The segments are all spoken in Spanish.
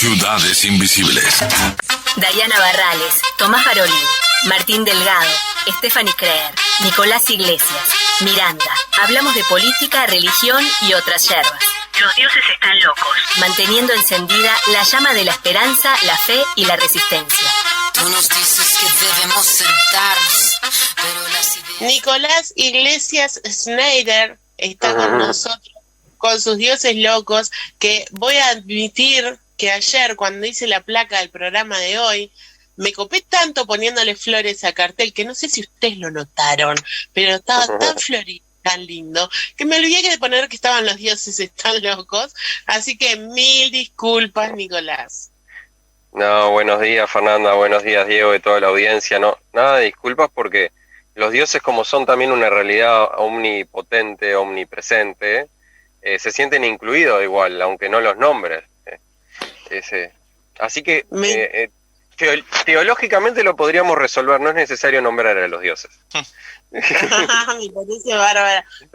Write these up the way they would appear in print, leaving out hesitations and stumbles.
Ciudades Invisibles. Dayana Barrales, Tomás Barolín, Martín Delgado, Stephanie Creer, Nicolás Iglesias, Miranda. Hablamos de política, religión y otras yerbas. Los dioses están locos, manteniendo encendida la llama de la esperanza, la fe y la resistencia. Tú nos dices que debemos sentarnos, pero las ideas... Nicolás Iglesias Schneider está con nosotros, con sus dioses locos, que voy a admitir que ayer, cuando hice la placa del programa de hoy, me copé tanto poniéndole flores a cartel, que no sé si ustedes lo notaron, pero estaba tan florido, tan lindo, que me olvidé de poner que estaban los dioses están locos, así que 1000 disculpas, Nicolás. No, buenos días, Fernanda, buenos días, Diego, y toda la audiencia. No, nada de disculpas, porque los dioses, como son también una realidad omnipotente, omnipresente, se sienten incluidos igual, aunque no los nombres. Así que teológicamente lo podríamos resolver, no es necesario nombrar a los dioses. Me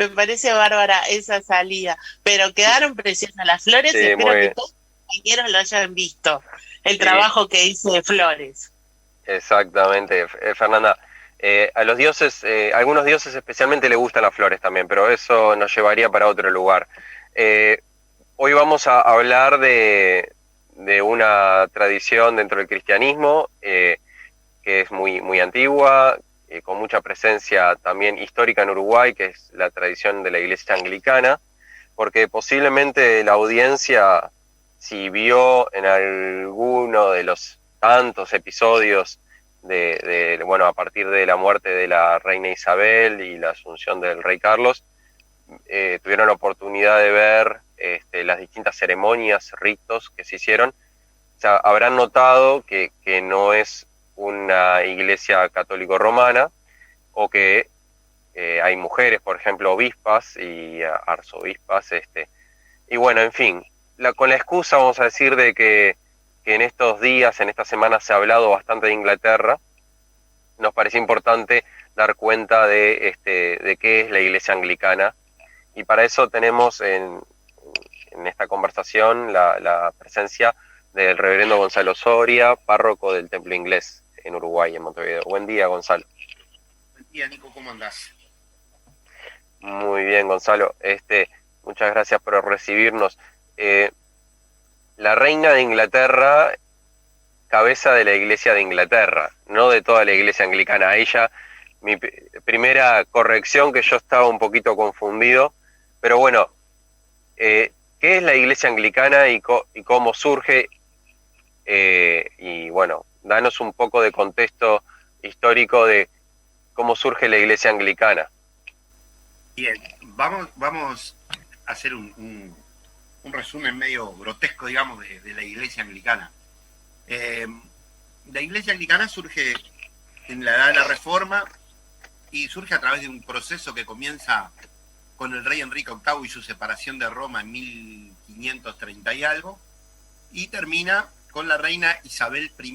parece bárbara esa salida, pero quedaron preciosas las flores, Sí, espero que todos los compañeros lo hayan visto, el trabajo que hice de flores. Exactamente, Fernanda. A los dioses, algunos dioses especialmente les gustan las flores también, pero eso nos llevaría para otro lugar. Hoy vamos a hablar de una tradición dentro del cristianismo que es muy antigua, con mucha presencia también histórica en Uruguay, que es la tradición de la Iglesia Anglicana, porque posiblemente la audiencia, si vio en alguno de los tantos episodios bueno, a partir de la muerte de la reina Isabel y la asunción del rey Carlos, tuvieron la oportunidad de ver las distintas ceremonias, ritos que se hicieron. O sea, habrán notado que no es una iglesia católico-romana, o que hay mujeres, por ejemplo, obispas y arzobispas, y bueno, en fin, con la excusa, vamos a decir, de que en estos días, en esta semana se ha hablado bastante de Inglaterra, nos parece importante dar cuenta de qué es la Iglesia Anglicana, y para eso tenemos en esta conversación la presencia del reverendo Gonzalo Soria, párroco del Templo Inglés en Uruguay, en Montevideo. Buen día, Gonzalo. Buen día, Nico, ¿cómo andás? Muy bien, Gonzalo. Muchas gracias por recibirnos. La reina de Inglaterra, cabeza de la Iglesia de Inglaterra, no de toda la Iglesia Anglicana. Ella, mi primera corrección, que yo estaba un poquito confundido, pero bueno, ¿qué es la Iglesia Anglicana y cómo surge? Y bueno, danos un poco de contexto histórico de cómo surge la Iglesia Anglicana. Bien, vamos a hacer un resumen medio grotesco, digamos, de la Iglesia Anglicana. La Iglesia Anglicana surge en la Edad de la Reforma y surge a través de un proceso que comienza con el rey Enrique VIII y su separación de Roma en 1530 y algo, y termina con la reina Isabel I,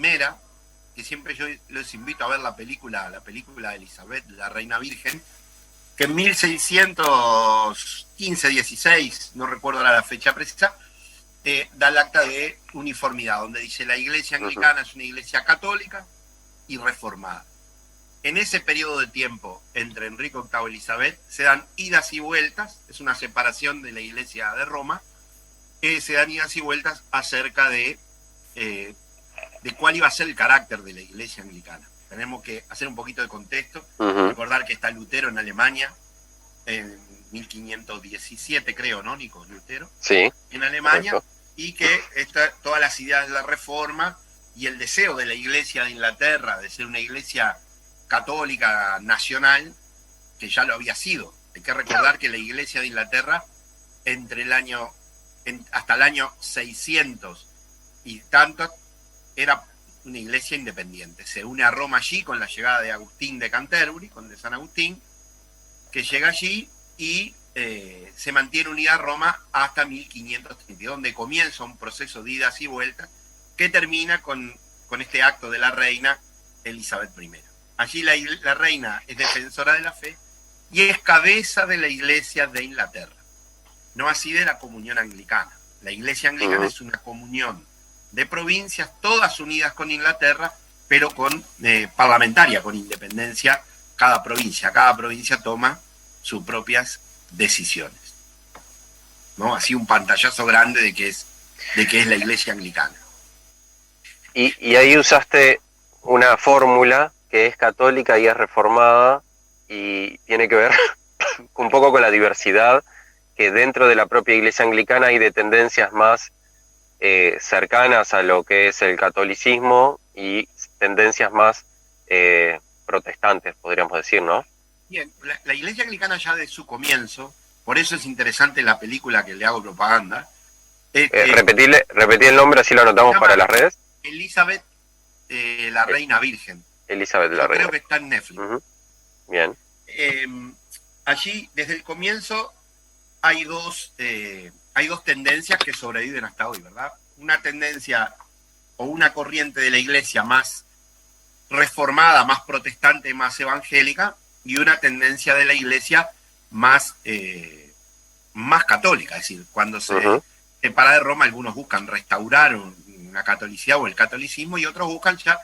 que siempre yo los invito a ver la película de Elizabeth, la reina virgen, que en 1615-16, no recuerdo ahora la fecha precisa, da el acta de uniformidad, donde dice la Iglesia Anglicana es una iglesia católica y reformada. En ese periodo de tiempo, entre Enrique VIII y Elizabeth, se dan idas y vueltas, es una separación de la Iglesia de Roma, se dan idas y vueltas acerca de cuál iba a ser el carácter de la Iglesia Anglicana. Tenemos que hacer un poquito de contexto, recordar que está Lutero en Alemania, en 1517 creo, ¿no, Nico? Lutero. Sí. En Alemania, correcto. Y que todas las ideas de la Reforma y el deseo de la Iglesia de Inglaterra de ser una iglesia católica nacional, que ya lo había sido. Hay que recordar que la Iglesia de Inglaterra, hasta el año 600 y tanto, era una iglesia independiente. Se une a Roma allí con la llegada de Agustín de Canterbury, con de San Agustín, que llega allí y se mantiene unida a Roma hasta 1530, donde comienza un proceso de idas y vueltas que termina con este acto de la reina Elizabeth I. Allí la reina es defensora de la fe y es cabeza de la Iglesia de Inglaterra, no así de la comunión anglicana. La Iglesia anglicana es una comunión de provincias, todas unidas con Inglaterra, pero con parlamentaria, con independencia cada provincia. Cada provincia toma sus propias decisiones, ¿no? Así un pantallazo grande de qué es la Iglesia anglicana. Y ahí usaste una fórmula que es católica y es reformada y tiene que ver un poco con la diversidad, que dentro de la propia Iglesia anglicana hay de tendencias más cercanas a lo que es el catolicismo y tendencias más protestantes, podríamos decir, ¿no? Bien, la Iglesia anglicana ya de su comienzo, por eso es interesante la película que le hago propaganda. Repetí el nombre, así lo anotamos para las redes. Elizabeth, la Reina Virgen. Elizabeth la Reina. Creo que está en Netflix. Bien. Allí, desde el comienzo, hay dos tendencias que sobreviven hasta hoy, ¿verdad? Una tendencia o una corriente de la Iglesia más reformada, más protestante, más evangélica, y una tendencia de la Iglesia más católica. Es decir, cuando se separa de Roma, algunos buscan restaurar una catolicidad o el catolicismo y otros buscan ya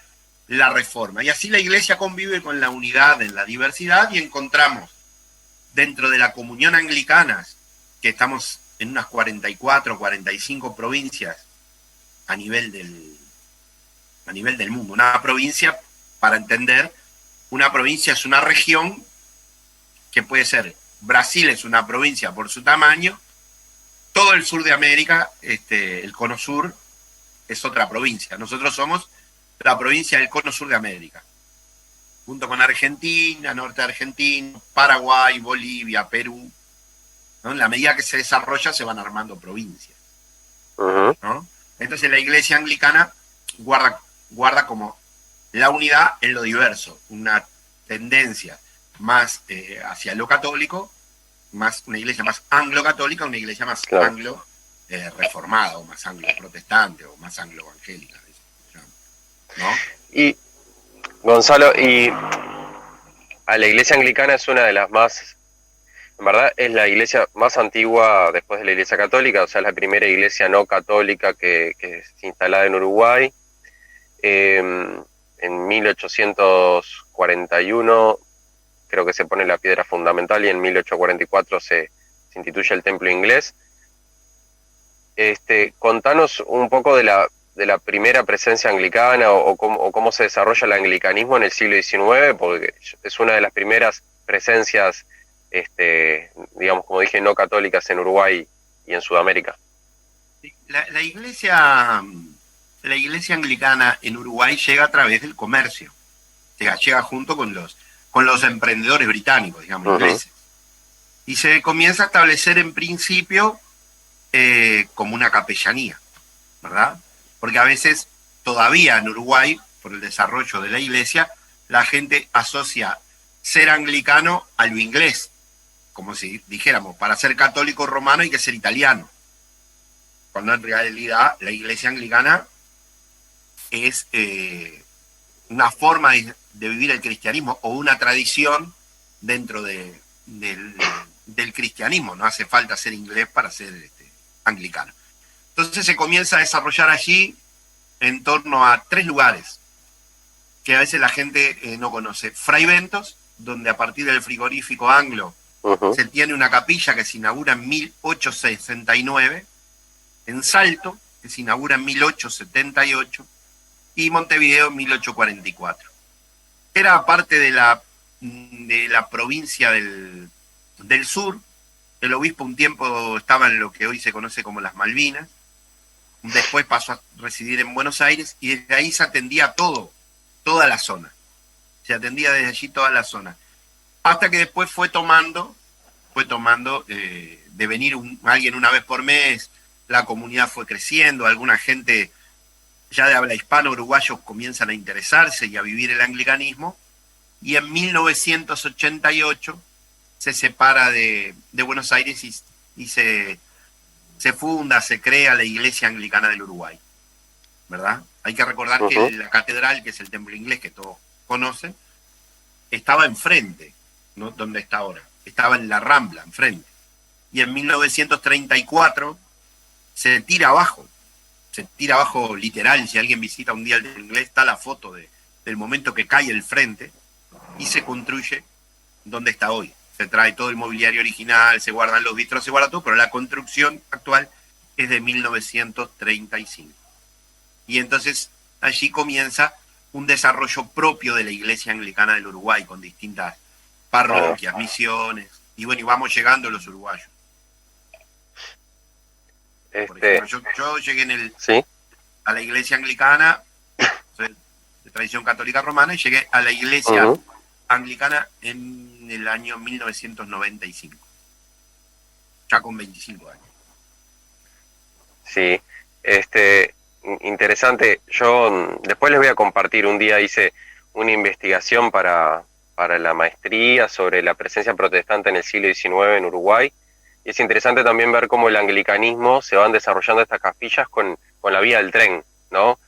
la reforma. Y así la Iglesia convive con la unidad en la diversidad y encontramos dentro de la comunión anglicana, que estamos en unas 44, 45 provincias a nivel del mundo. Una provincia, para entender, una provincia es una región que puede ser, Brasil es una provincia por su tamaño, todo el sur de América, el cono sur, es otra provincia. Nosotros somos la provincia del cono sur de América, junto con Argentina, norte de Argentina, Paraguay, Bolivia, Perú, ¿no? En la medida que se desarrolla se van armando provincias, ¿no? Entonces la Iglesia anglicana guarda como la unidad en lo diverso, una tendencia más hacia lo católico, más una iglesia más anglo-católica, una iglesia más anglo reformada, o más anglo-protestante, o más anglo-evangélica, ¿no? Y Gonzalo, y a la iglesia anglicana es una de las más, en verdad es la iglesia más antigua después de la iglesia católica, o sea, es la primera iglesia no católica que es instalada en Uruguay. En 1841 creo que se pone la piedra fundamental y en 1844 se instituye el templo inglés. Contanos un poco de la primera presencia anglicana o cómo se desarrolla el anglicanismo en el siglo XIX, porque es una de las primeras presencias, digamos, como dije, no católicas en Uruguay y en Sudamérica. La iglesia anglicana en Uruguay llega a través del comercio, llega junto con los emprendedores británicos, digamos, ingleses, y se comienza a establecer en principio como una capellanía, ¿verdad? Porque a veces todavía en Uruguay, por el desarrollo de la iglesia, la gente asocia ser anglicano a lo inglés, como si dijéramos, para ser católico romano hay que ser italiano, cuando en realidad la iglesia anglicana es una forma de vivir el cristianismo o una tradición dentro del cristianismo. No hace falta ser inglés para ser anglicano. Entonces se comienza a desarrollar allí en torno a 3 lugares que a veces la gente no conoce. Fraiventos, donde a partir del frigorífico Anglo se tiene una capilla que se inaugura en 1869, en Salto, que se inaugura en 1878, y Montevideo en 1844. Era parte de la provincia del sur. El obispo un tiempo estaba en lo que hoy se conoce como las Malvinas, después pasó a residir en Buenos Aires y desde ahí se atendía toda la zona. Se atendía desde allí toda la zona. Hasta que después fue tomando de venir alguien una vez por mes, la comunidad fue creciendo, alguna gente ya de habla hispana, uruguayos, comienzan a interesarse y a vivir el anglicanismo, y en 1988 se separa de Buenos Aires y se funda, se crea la Iglesia Anglicana del Uruguay, ¿verdad? Hay que recordar que la catedral, que es el templo inglés que todos conocen, estaba enfrente, ¿no? Donde está ahora, estaba en la Rambla, enfrente, y en 1934 se tira abajo se tira abajo literal. Si alguien visita un dial de inglés, está la foto del momento que cae el frente y se construye donde está hoy. Se trae todo el mobiliario original, se guardan los vitros, se guarda todo, pero la construcción actual es de 1935. Y entonces allí comienza un desarrollo propio de la Iglesia Anglicana del Uruguay, con distintas parroquias, misiones, y bueno, y vamos llegando los uruguayos. Por ejemplo, yo llegué ¿sí? a la Iglesia Anglicana, soy de tradición católica romana, y llegué a la Iglesia Anglicana en el año 1995, ya con 25 años. Sí, interesante. Yo después les voy a compartir, un día hice una investigación para la maestría sobre la presencia protestante en el siglo XIX en Uruguay, y es interesante también ver cómo el anglicanismo se van desarrollando estas capillas con la vía del tren, ¿no?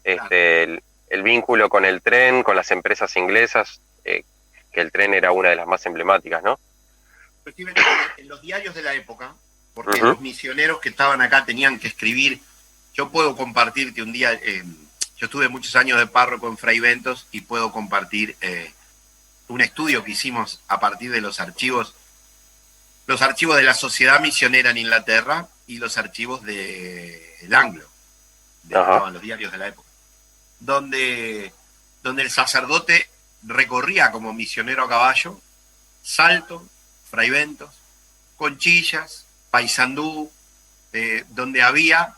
Claro. El vínculo con el tren, con las empresas inglesas, que el tren era una de las más emblemáticas, ¿no? En los diarios de la época, porque los misioneros que estaban acá tenían que escribir. Yo puedo compartirte un día, yo estuve muchos años de párroco en Fray Bentos y puedo compartir un estudio que hicimos a partir de los archivos de la Sociedad Misionera en Inglaterra y los archivos del Anglo, estaban los diarios de la época, donde el sacerdote recorría como misionero a caballo Salto, Fray Bentos, Conchillas, Paysandú, donde había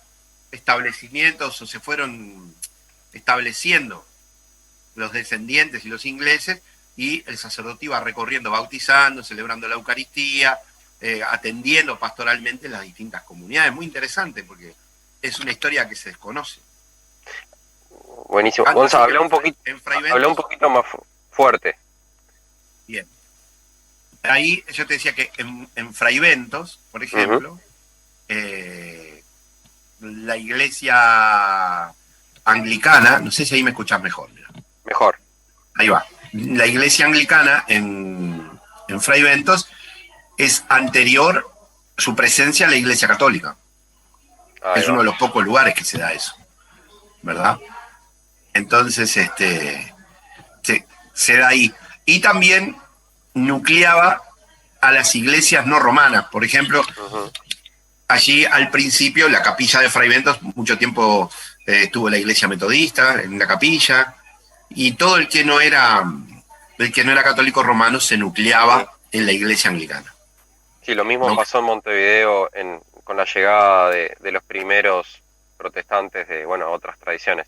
establecimientos o se fueron estableciendo los descendientes y los ingleses, y el sacerdote iba recorriendo, bautizando, celebrando la Eucaristía, atendiendo pastoralmente las distintas comunidades. Muy interesante porque es una historia que se desconoce. Buenísimo. Gonzalo, habla un poquito más fuerte. Bien. Ahí yo te decía que en Fray Bentos, por ejemplo, la iglesia anglicana, no sé si ahí me escuchás mejor. Mira. Mejor. Ahí va. La iglesia anglicana en Fray Bentos es anterior su presencia a la iglesia católica. Ahí es va. uno de los pocos lugares que se da eso, ¿verdad? Entonces, se da ahí. Y también nucleaba a las iglesias no romanas. Por ejemplo, allí al principio, la capilla de Fray Bentos, mucho tiempo estuvo la iglesia metodista en la capilla, y todo el que no era católico romano se nucleaba en la iglesia anglicana. Sí, lo mismo pasó en Montevideo con la llegada de los primeros protestantes de, otras tradiciones.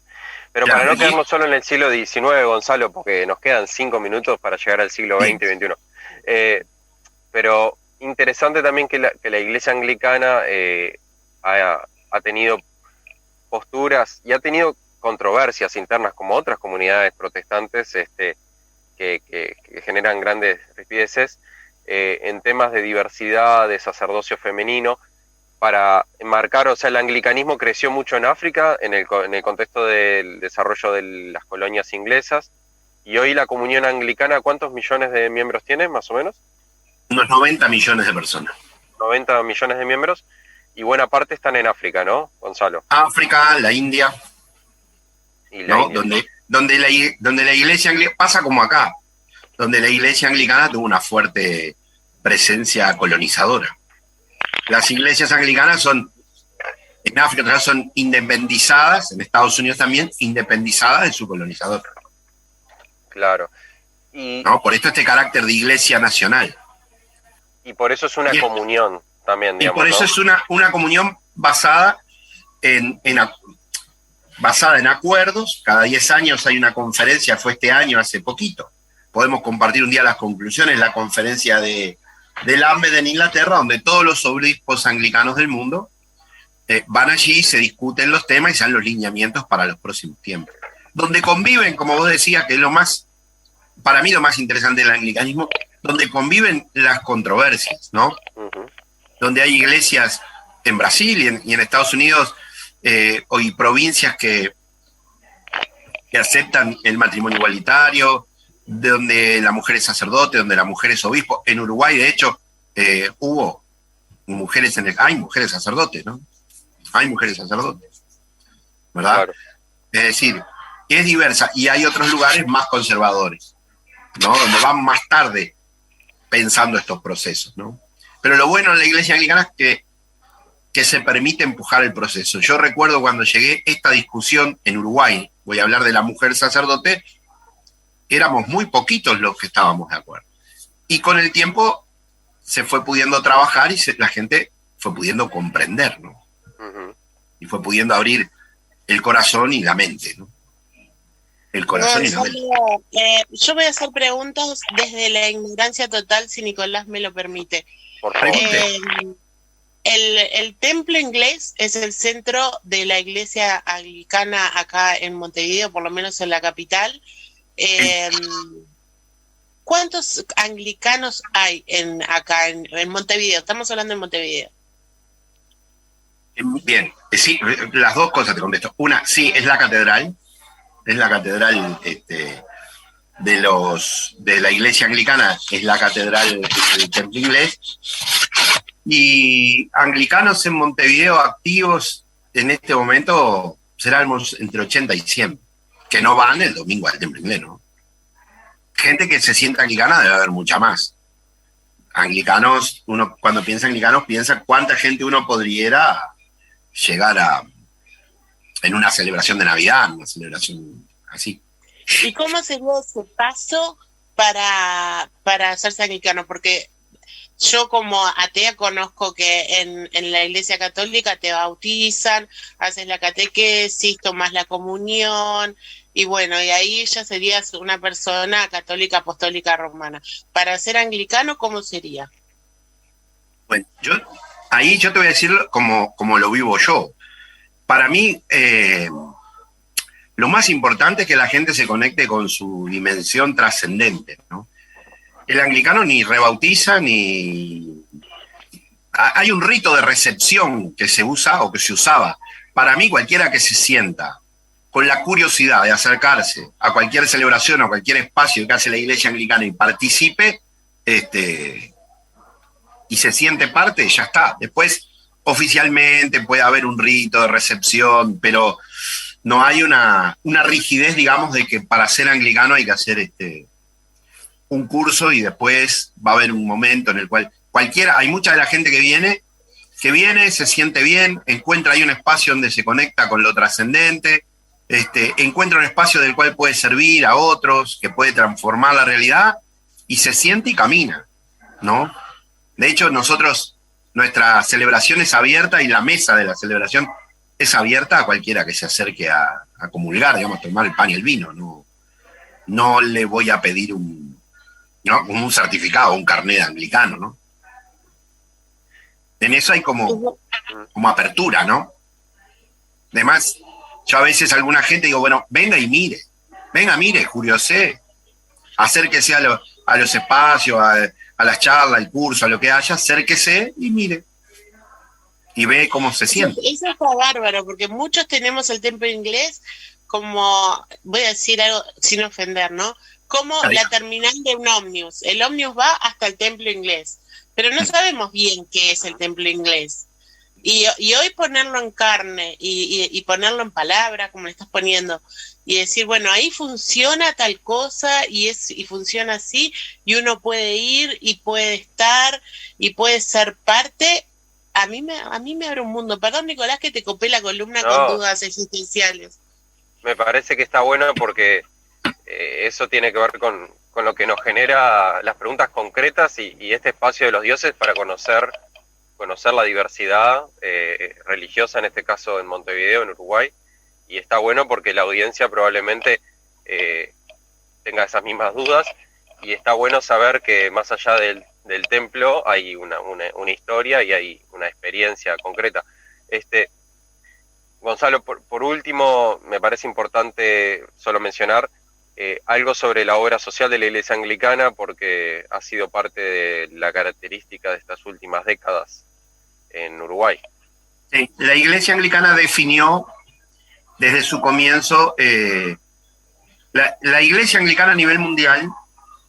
Pero Claro, para no quedarnos solo en el siglo XIX, Gonzalo, porque nos quedan 5 minutos para llegar al siglo XX y XXI. Pero interesante también que la iglesia anglicana ha tenido posturas y ha tenido controversias internas como otras comunidades protestantes que generan grandes rispideces en temas de diversidad, de sacerdocio femenino, para enmarcar, o sea, el anglicanismo creció mucho en África en el contexto del desarrollo de las colonias inglesas, y hoy la comunión anglicana, ¿cuántos millones de miembros tiene, más o menos? Unos 90 millones de personas. 90 millones de miembros, y buena parte están en África, ¿no, Gonzalo? África, la India, Y la ¿no? India. Donde la iglesia anglicana, pasa como acá, donde la iglesia anglicana tuvo una fuerte presencia colonizadora. Las iglesias anglicanas en África son independizadas, en Estados Unidos también, independizadas de su colonizador. Claro. ¿No? Por esto este carácter de iglesia nacional. Y por eso es una comunión también, digamos. Y por eso, ¿no? Es una comunión basada en acuerdos. Cada 10 años hay una conferencia, fue este año, hace poquito. Podemos compartir un día las conclusiones, la conferencia del AMBED en Inglaterra, donde todos los obispos anglicanos del mundo van allí, se discuten los temas y se dan los lineamientos para los próximos tiempos. Donde conviven, como vos decías, que es para mí lo más interesante del anglicanismo, donde conviven las controversias, ¿no? Donde hay iglesias en Brasil y en Estados Unidos, y provincias que aceptan el matrimonio igualitario, donde la mujer es sacerdote, donde la mujer es obispo. En Uruguay, de hecho, hubo mujeres hay mujeres sacerdotes, ¿no? Hay mujeres sacerdotes. ¿verdad? Claro. Es decir, es diversa y hay otros lugares más conservadores, ¿no? Donde van más tarde pensando estos procesos, ¿no? Pero lo bueno en la iglesia anglicana es que se permite empujar el proceso. Yo recuerdo cuando llegué esta discusión en Uruguay, voy a hablar de la mujer sacerdote, éramos muy poquitos los que estábamos de acuerdo. Y con el tiempo se fue pudiendo trabajar y la gente fue pudiendo comprender, ¿no? Ujú. Y fue pudiendo abrir el corazón y la mente, ¿no? El corazón y la mente. Yo voy a hacer preguntas desde la ignorancia total, si Nicolás me lo permite. Por favor. El templo inglés es el centro de la iglesia anglicana acá en Montevideo, por lo menos en la capital. ¿Cuántos anglicanos hay acá en Montevideo? Estamos hablando de Montevideo. Bien, sí, las dos cosas te contesto. Una, sí, es la catedral de la iglesia anglicana, es la catedral del templo inglés. Y anglicanos en Montevideo activos en este momento serán entre 80 y 100, que no van el domingo al templo inglés, ¿no? Gente que se sienta anglicana debe haber mucha más. Anglicanos, uno cuando piensa anglicanos piensa cuánta gente uno podría llegar en una celebración de Navidad, una celebración así. ¿Y cómo sería ese paso para hacerse anglicano? Porque yo como atea conozco que en la iglesia católica te bautizan, haces la catequesis, tomas la comunión, y bueno, y ahí ya serías una persona católica apostólica romana. Para ser anglicano, ¿cómo sería? Bueno, yo te voy a decir como lo vivo yo. Para mí, lo más importante es que la gente se conecte con su dimensión trascendente, ¿no? El anglicano ni rebautiza, ni... Hay un rito de recepción que se usa o que se usaba. Para mí, cualquiera que se sienta con la curiosidad de acercarse a cualquier celebración o a cualquier espacio que hace la iglesia anglicana y participe, y se siente parte, ya está. Después, oficialmente puede haber un rito de recepción, pero no hay una rigidez, digamos, de que para ser anglicano hay que hacer un curso y después va a haber un momento en el cual hay mucha de la gente que viene, se siente bien, encuentra ahí un espacio donde se conecta con lo trascendente, encuentra un espacio del cual puede servir a otros, que puede transformar la realidad, y se siente y camina, ¿no? De hecho, nuestra celebración es abierta y la mesa de la celebración es abierta a cualquiera que se acerque a comulgar, digamos, a tomar el pan y el vino. No le voy a pedir un certificado, un carnet de anglicano, ¿no? En eso hay como apertura, ¿no? Además, yo a veces a alguna gente digo, bueno, venga, mire, curiosé, acérquese a los espacios, a las charlas, al curso, a lo que haya, acérquese y mire. Y ve cómo se siente. Eso está bárbaro, porque muchos tenemos el templo inglés como, voy a decir algo sin ofender, ¿no? Como la terminal de un ómnibus. El ómnibus va hasta el templo inglés, pero no sabemos bien qué es el templo inglés. Y hoy ponerlo en carne y ponerlo en palabras, como le estás poniendo, y decir, bueno, ahí funciona tal cosa y funciona así, y uno puede ir y puede estar y puede ser parte. A mí me abre un mundo. Perdón, Nicolás, que te copé la columna con dudas existenciales. Me parece que está bueno porque eso tiene que ver con lo que nos genera las preguntas concretas y este espacio de los dioses para conocer la diversidad religiosa, en este caso en Montevideo, en Uruguay, y está bueno porque la audiencia probablemente tenga esas mismas dudas, y está bueno saber que más allá del templo hay una historia y hay una experiencia concreta. Gonzalo, por último, me parece importante solo mencionar algo sobre la obra social de la Iglesia Anglicana, porque ha sido parte de la característica de estas últimas décadas en Uruguay. Sí, la Iglesia Anglicana definió desde su comienzo, la Iglesia Anglicana a nivel mundial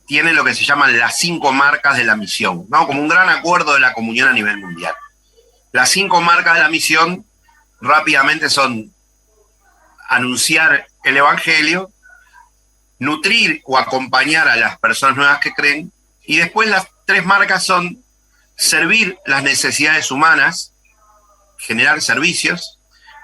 tiene lo que se llaman las 5 marcas de la misión, ¿no? Como un gran acuerdo de la comunión a nivel mundial. Las 5 marcas de la misión rápidamente son anunciar el Evangelio, nutrir o acompañar a las personas nuevas que creen, y después las 3 marcas son servir las necesidades humanas, generar servicios,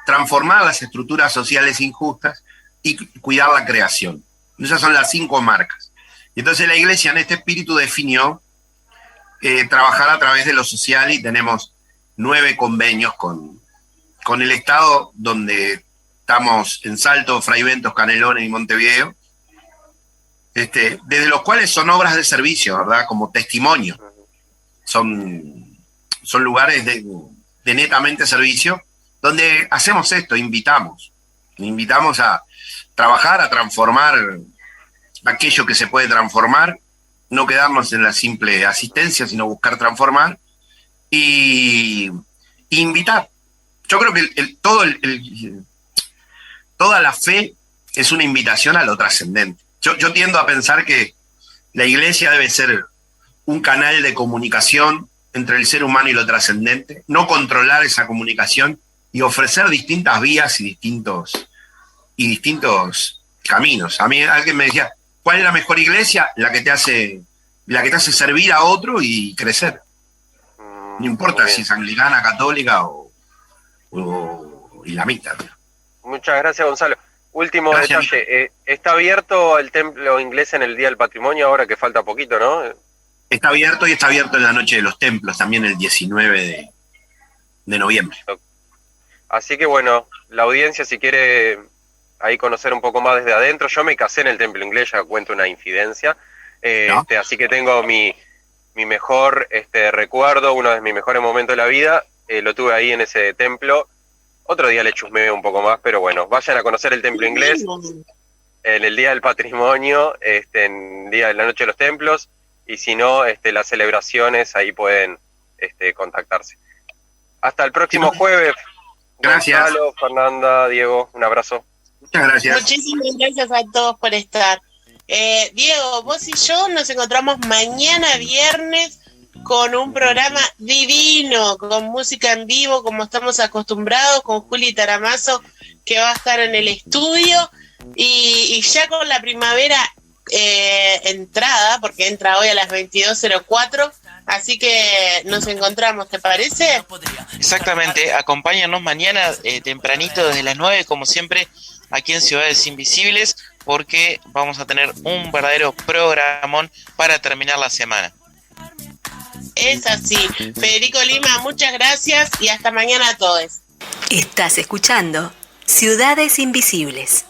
transformar las estructuras sociales injustas y cuidar la creación. Esas son las 5 marcas. Y entonces la Iglesia en este espíritu definió trabajar a través de lo social, y tenemos 9 convenios con el Estado, donde estamos en Salto, Fraiventos, Canelones y Montevideo, desde los cuales son obras de servicio, ¿verdad? Como testimonio. Son lugares de netamente servicio, donde hacemos esto, invitamos a trabajar, a transformar aquello que se puede transformar, no quedarnos en la simple asistencia, sino buscar transformar y invitar. Yo creo que toda la fe es una invitación a lo trascendente. Yo tiendo a pensar que la Iglesia debe ser un canal de comunicación entre el ser humano y lo trascendente, no controlar esa comunicación y ofrecer distintas vías y distintos caminos. A mí alguien me decía, ¿cuál es la mejor iglesia? La que te hace servir a otro y crecer. No importa si es anglicana, católica o islamita. Muchas gracias, Gonzalo. Último detalle, está abierto el templo inglés en el Día del Patrimonio, ahora que falta poquito, ¿no? Está abierto, y está abierto en la Noche de los Templos, también el 19 de noviembre. Así que bueno, la audiencia, si quiere ahí conocer un poco más desde adentro, yo me casé en el templo inglés, ya cuento una infidencia, ¿no? Así que tengo mi mejor recuerdo, uno de mis mejores momentos de la vida, lo tuve ahí en ese templo. Otro día le chusmeo un poco más, pero bueno, vayan a conocer el templo inglés en el Día del Patrimonio, en día de la Noche de los Templos, y si no, las celebraciones, ahí pueden contactarse. Hasta el próximo jueves. Gracias. Gonzalo, Fernanda, Diego, un abrazo. Muchas gracias. Muchísimas gracias a todos por estar. Diego, vos y yo nos encontramos mañana viernes con un programa divino, con música en vivo, como estamos acostumbrados, con Juli Taramazo, que va a estar en el estudio, y ya con la primavera entrada, porque entra hoy a las 22:04, así que nos encontramos, ¿te parece? Exactamente, acompáñanos mañana tempranito desde las 9, como siempre, aquí en Ciudades Invisibles, porque vamos a tener un verdadero programón para terminar la semana. Es así. Federico Lima, muchas gracias y hasta mañana a todos. Estás escuchando Ciudades Invisibles.